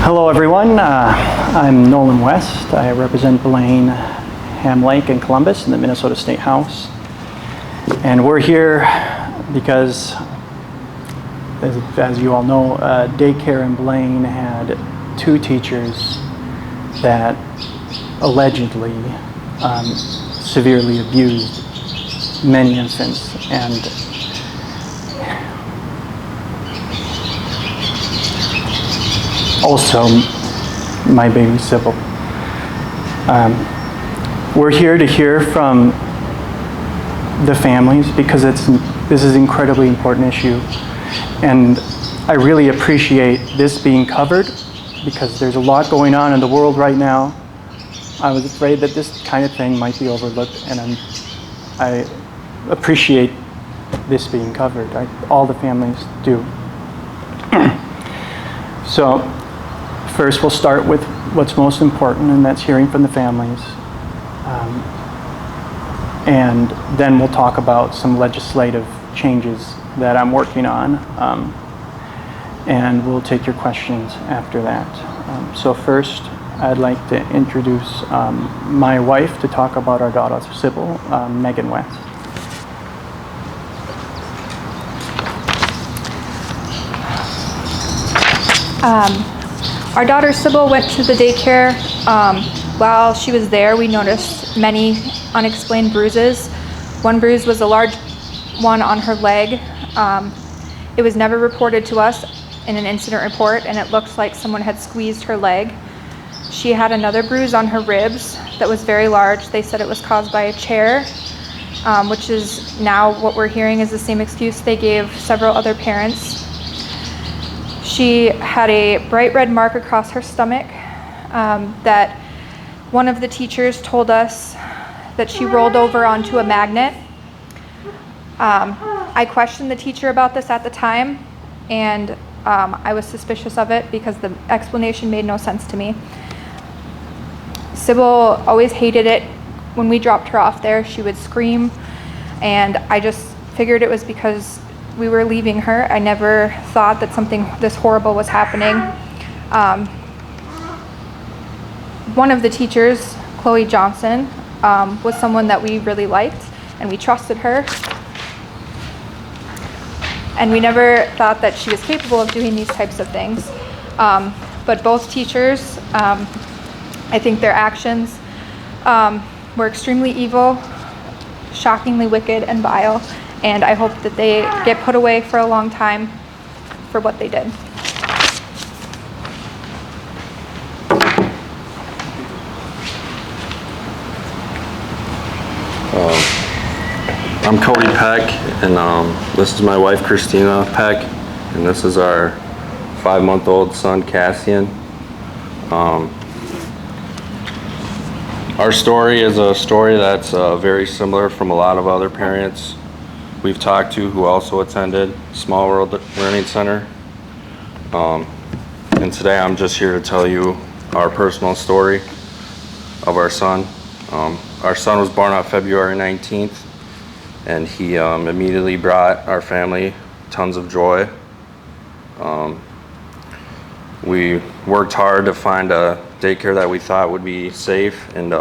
Hello everyone, I'm Nolan West. I represent Blaine, Ham Lake, and Columbus in the Minnesota State House. And we're here because, as you all know, daycare in Blaine had two teachers that allegedly severely abused many infants. And also my baby Sybil. We're here to hear from the families because this is an incredibly important issue, and I really appreciate this being covered because there's a lot going on in the world right now. I was afraid that this kind of thing might be overlooked, and I appreciate this being covered. All the families do. So first, we'll start with what's most important, and that's hearing from the families. And then we'll talk about some legislative changes that I'm working on. And we'll take your questions after that. So first, I'd like to introduce my wife to talk about our daughter, Sybil, Megan West. Our daughter Sybil went to the daycare. While she was there, we noticed many unexplained bruises. One bruise was a large one on her leg. It was never reported to us in an incident report, and it looks like someone had squeezed her leg. She had another bruise on her ribs that was very large. They said it was caused by a chair, which is now what we're hearing is the same excuse they gave several other parents. She had a bright red mark across her stomach that one of the teachers told us that she rolled over onto a magnet. I questioned the teacher about this at the time, and I was suspicious of it because the explanation made no sense to me. Sybil always hated it. When we dropped her off there, she would scream, and I just figured it was because we were leaving her. I never thought that something this horrible was happening. One of the teachers, Chloe Johnson, was someone that we really liked, and we trusted her. And we never thought that she was capable of doing these types of things. But both teachers, I think their actions were extremely evil, shockingly wicked and vile. And I hope that they get put away for a long time for what they did. I'm Cody Peck, and this is my wife Christina Peck, and this is our 5-month-old son Cassian. Our story is a story that's very similar from a lot of other parents we've talked to who also attended Small World Learning Center. And today I'm just here to tell you our personal story of our son. Our son was born on February 19th, and he immediately brought our family tons of joy. We worked hard to find a daycare that we thought would be safe and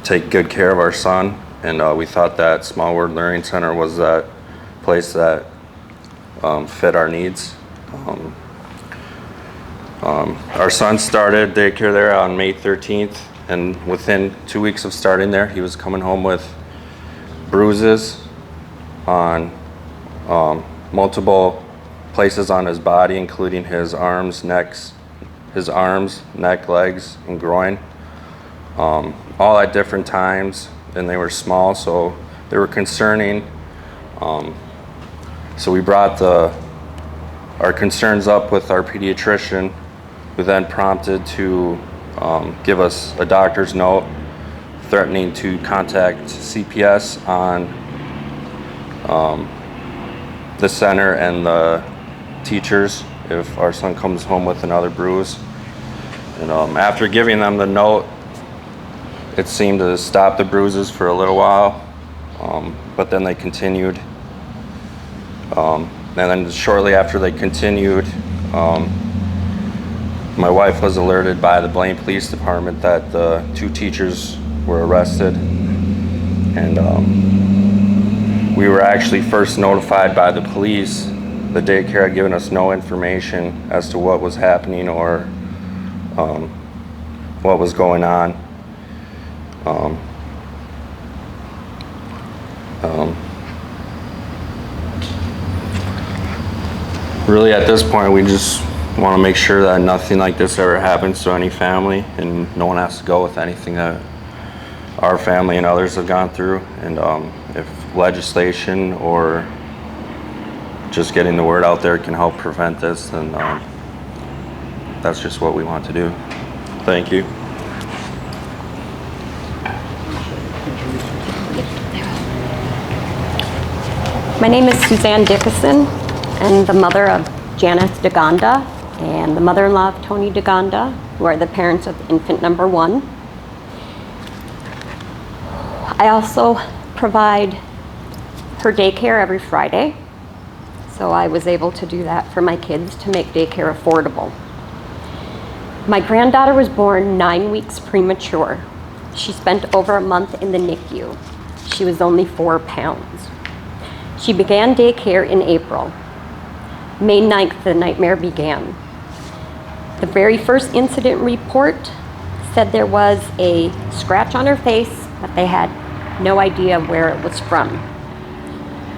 take good care of our son. And we thought that Small World Learning Center was that place that fit our needs. Our son started daycare there on May 13th, and within 2 weeks of starting there, he was coming home with bruises on multiple places on his body, including his arms, neck, legs, and groin, all at different times. And they were small, so they were concerning. So we brought our concerns up with our pediatrician, who then prompted to give us a doctor's note threatening to contact CPS on the center and the teachers if our son comes home with another bruise. And after giving them the note, it seemed to stop the bruises for a little while, but then they continued. And then shortly after they continued, My wife was alerted by the Blaine Police Department that the 2 teachers were arrested, and we were actually first notified by the police. The daycare had given us no information as to what was happening or what was going on. Really, at this point, we just want to make sure that nothing like this ever happens to any family, and no one has to go with anything that our family and others have gone through. And if legislation or just getting the word out there can help prevent this, then that's just what we want to do. Thank you. My name is Suzanne Dickinson, and the mother of Janice DeGonda and the mother-in-law of Tony DeGonda, who are the parents of infant number 1. I also provide her daycare every Friday, so I was able to do that for my kids to make daycare affordable. My granddaughter was born 9 weeks premature. She spent over a month in the NICU. She was only 4 pounds. She began daycare in April. May 9th, the nightmare began. The very first incident report said there was a scratch on her face, but they had no idea where it was from.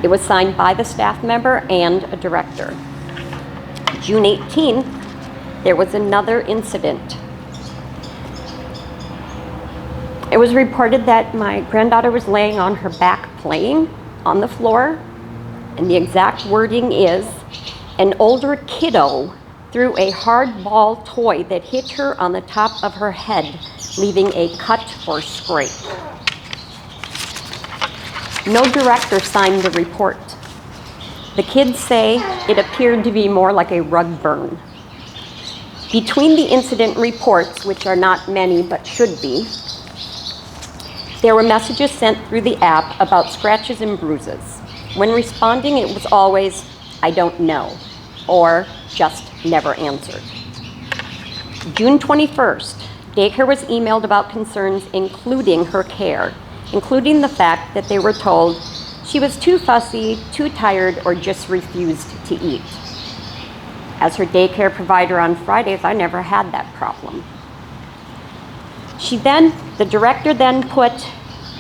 It was signed by the staff member and a director. June 18th, there was another incident. It was reported that my granddaughter was laying on her back playing on the floor, and the exact wording is, an older kiddo threw a hard ball toy that hit her on the top of her head, leaving a cut or scrape. No director signed the report. The kids say it appeared to be more like a rug burn. Between the incident reports, which are not many but should be, there were messages sent through the app about scratches and bruises. When responding, it was always, I don't know, or just never answered. June 21st, daycare was emailed about concerns including her care, including the fact that they were told she was too fussy, too tired, or just refused to eat. As her daycare provider on Fridays, I never had that problem. The director then put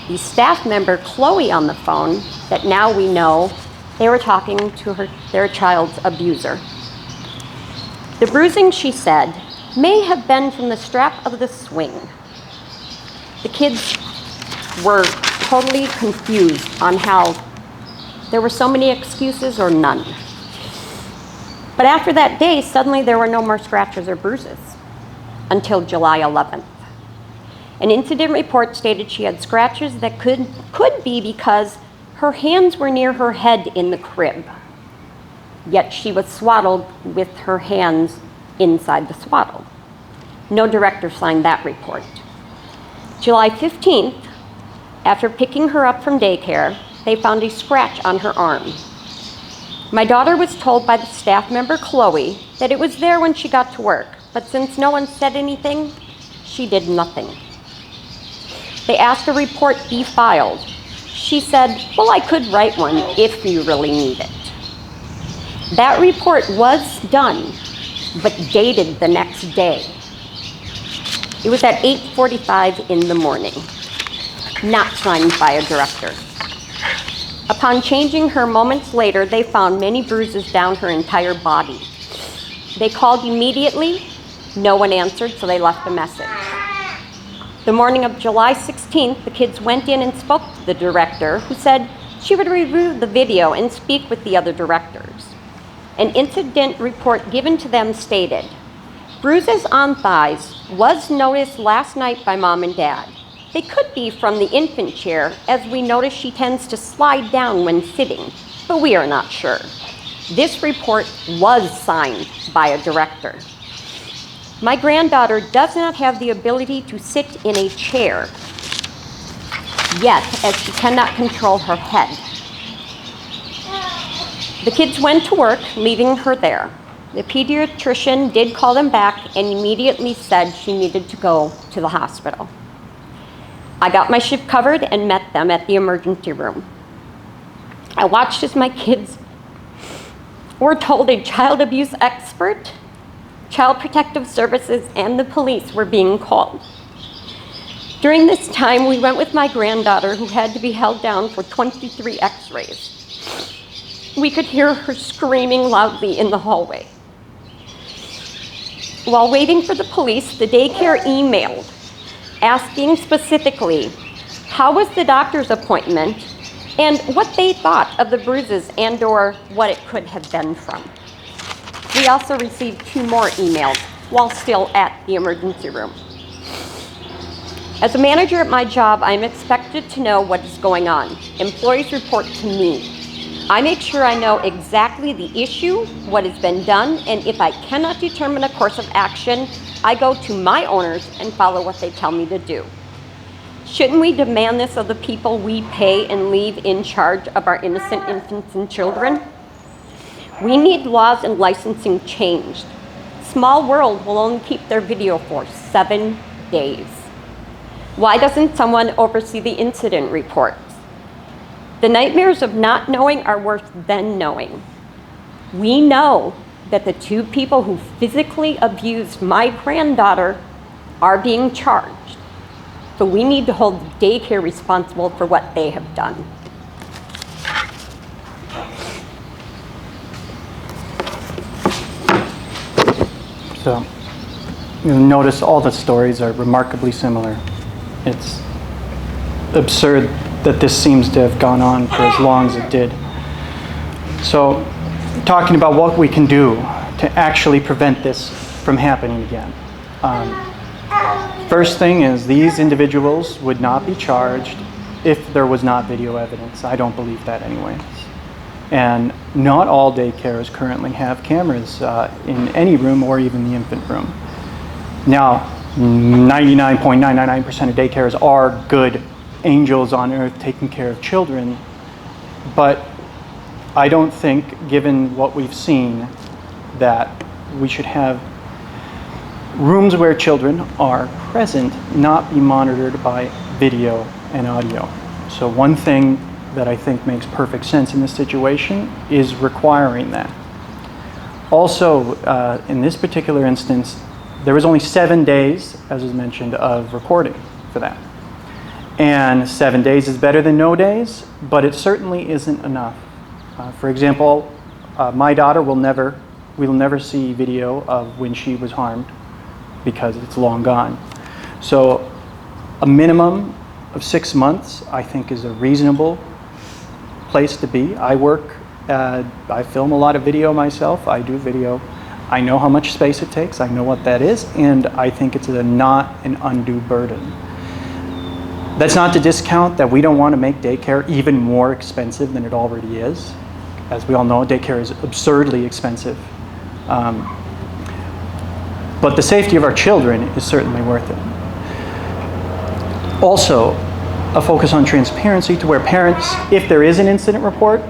the staff member, Chloe, on the phone that now we know they were talking to their child's abuser. The bruising, she said, may have been from the strap of the swing. The kids were totally confused on how there were so many excuses or none. But after that day, suddenly there were no more scratches or bruises until July 11th. An incident report stated she had scratches that could be because her hands were near her head in the crib, yet she was swaddled with her hands inside the swaddle. No director signed that report. July 15th, after picking her up from daycare, they found a scratch on her arm. My daughter was told by the staff member, Chloe, that it was there when she got to work, but since no one said anything, she did nothing. They asked a report be filed. She said, well, I could write one if you really need it. That report was done, but dated the next day. It was at 8:45 in the morning, not signed by a director. Upon changing her moments later, they found many bruises down her entire body. They called immediately. No one answered, so they left a message. The morning of July 16th, the kids went in and spoke to the director, who said she would review the video and speak with the other directors. An incident report given to them stated, bruises on thighs was noticed last night by mom and dad. They could be from the infant chair, as we notice she tends to slide down when sitting, but we are not sure. This report was signed by a director. My granddaughter does not have the ability to sit in a chair, yet, as she cannot control her head. The kids went to work, leaving her there. The pediatrician did call them back and immediately said she needed to go to the hospital. I got my shift covered and met them at the emergency room. I watched as my kids were told a child abuse expert, Child Protective Services, and the police were being called. During this time, we went with my granddaughter, who had to be held down for 23 x-rays. We could hear her screaming loudly in the hallway. While waiting for the police, the daycare emailed, asking specifically how was the doctor's appointment and what they thought of the bruises and/or what it could have been from. We also received 2 more emails while still at the emergency room. As a manager at my job, I'm expected to know what is going on. Employees report to me. I make sure I know exactly the issue, what has been done, and if I cannot determine a course of action, I go to my owners and follow what they tell me to do. Shouldn't we demand this of the people we pay and leave in charge of our innocent infants and children? We need laws and licensing changed. Small World will only keep their video for 7 days. Why doesn't someone oversee the incident reports? The nightmares of not knowing are worse than knowing. We know that the 2 people who physically abused my granddaughter are being charged, but we need to hold the daycare responsible for what they have done. So you'll notice all the stories are remarkably similar. It's absurd that this seems to have gone on for as long as it did. So, talking about what we can do to actually prevent this from happening again. First thing is, these individuals would not be charged if there was not video evidence. I don't believe that anyways. And not all daycares currently have cameras in any room or even the infant room. Now, 99.999% of daycares are good angels on earth taking care of children, but I don't think, given what we've seen, that we should have rooms where children are present not be monitored by video and audio. So one thing that I think makes perfect sense in this situation is requiring that. Also, in this particular instance, there was only 7 days, as was mentioned, of recording for that. And 7 days is better than no days, but it certainly isn't enough. For example, my daughter will never see video of when she was harmed because it's long gone. So a minimum of 6 months, I think, is a reasonable place to be. I film a lot of video myself. I do video. I know how much space it takes. I know what that is, and I think it's not an undue burden. That's not to discount that we don't want to make daycare even more expensive than it already is. As we all know, daycare is absurdly expensive. But the safety of our children is certainly worth it. Also, a focus on transparency to where parents, if there is an incident report,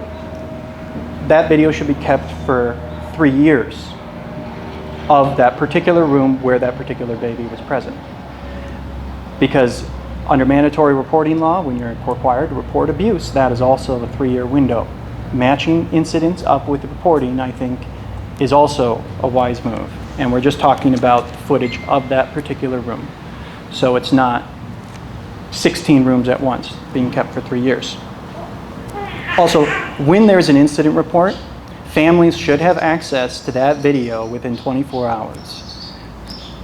that video should be kept for 3 years of that particular room where that particular baby was present. Because under mandatory reporting law, when you're required to report abuse, that is also a 3-year window. Matching incidents up with the reporting, I think, is also a wise move. And we're just talking about footage of that particular room. So it's not 16 rooms at once being kept for 3 years. Also, when there's an incident report, families should have access to that video within 24 hours.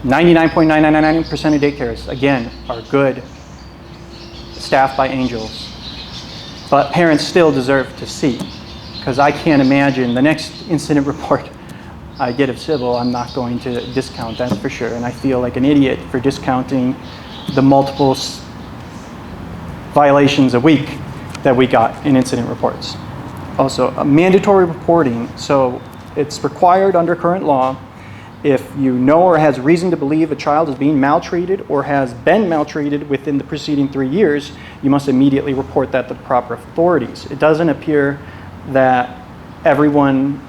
99.999% of daycares, again, are good, staffed by angels. But parents still deserve to see, because I can't imagine the next incident report I get of civil, I'm not going to discount, that's for sure. And I feel like an idiot for discounting the multiple violations a week that we got in incident reports. Also, a mandatory reporting, so it's required under current law. If you know or has reason to believe a child is being maltreated or has been maltreated within the preceding 3 years, you must immediately report that to the proper authorities. It doesn't appear that everyone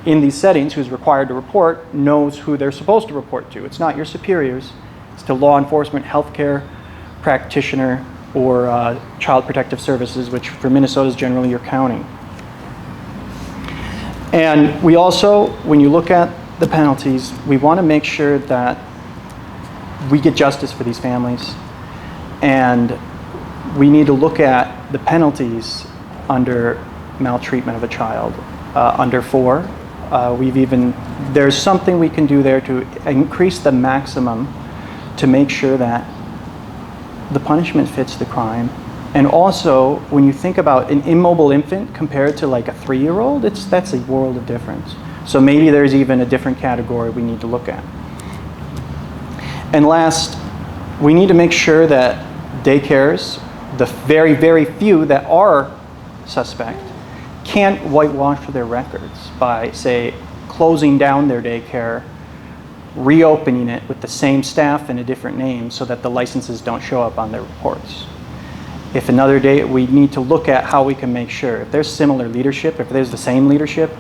in these settings who's required to report knows who they're supposed to report to. It's not your superiors. It's to law enforcement, healthcare practitioner, or Child Protective Services, which for Minnesota is generally your county. And we also, when you look at the penalties, we want to make sure that we get justice for these families. And we need to look at the penalties under maltreatment of a child. Under 4, there's something we can do there to increase the maximum to make sure that the punishment fits the crime. And also, when you think about an immobile infant compared to like a 3-year-old, that's a world of difference. So maybe there's even a different category we need to look at. And last, we need to make sure that daycares, the very, very few that are suspect, can't whitewash their records by, say, closing down their daycare, reopening it with the same staff and a different name so that the licenses don't show up on their reports. If another day, we need to look at how we can make sure. If there's similar leadership, if there's the same leadership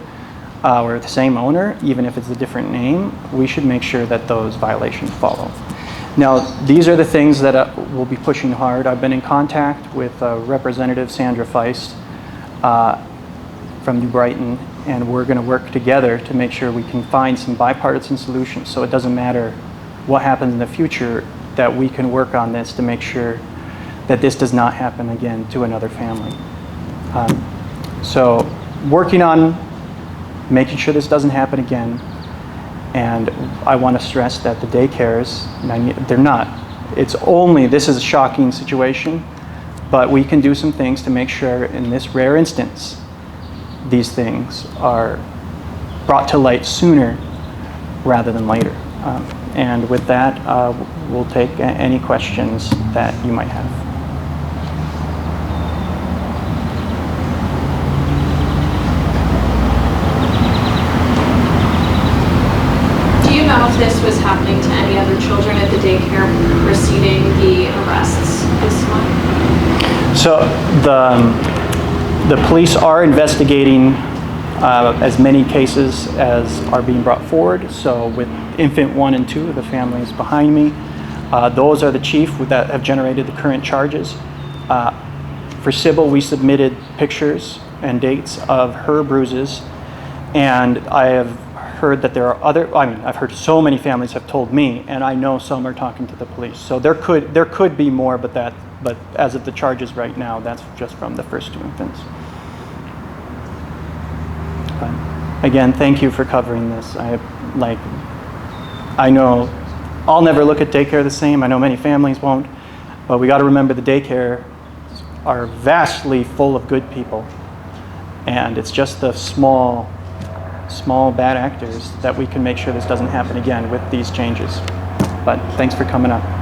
or the same owner, even if it's a different name, we should make sure that those violations follow. Now, these are the things that we'll be pushing hard. I've been in contact with Representative Sandra Feist from New Brighton, and we're going to work together to make sure we can find some bipartisan solutions so it doesn't matter what happens in the future, that we can work on this to make sure that this does not happen again to another family. So working on making sure this doesn't happen again. And I want to stress that the daycares, they're not. This is a shocking situation, but we can do some things to make sure in this rare instance, these things are brought to light sooner rather than later. And with that, we'll take any questions that you might have. If this was happening to any other children at the daycare preceding the arrests this month? So the police are investigating as many cases as are being brought forward. So with infant 1 and 2, the families behind me, those are the chief that have generated the current charges. For Sybil, we submitted pictures and dates of her bruises, and I have heard that there are I've heard so many families have told me, and I know some are talking to the police. So there could be more, but as of the charges right now, that's just from the first 2 infants. But again, thank you for covering this. I know I'll never look at daycare the same. I know many families won't, but we got to remember the daycare are vastly full of good people, and it's just the small bad actors that we can make sure this doesn't happen again with these changes. But thanks for coming up.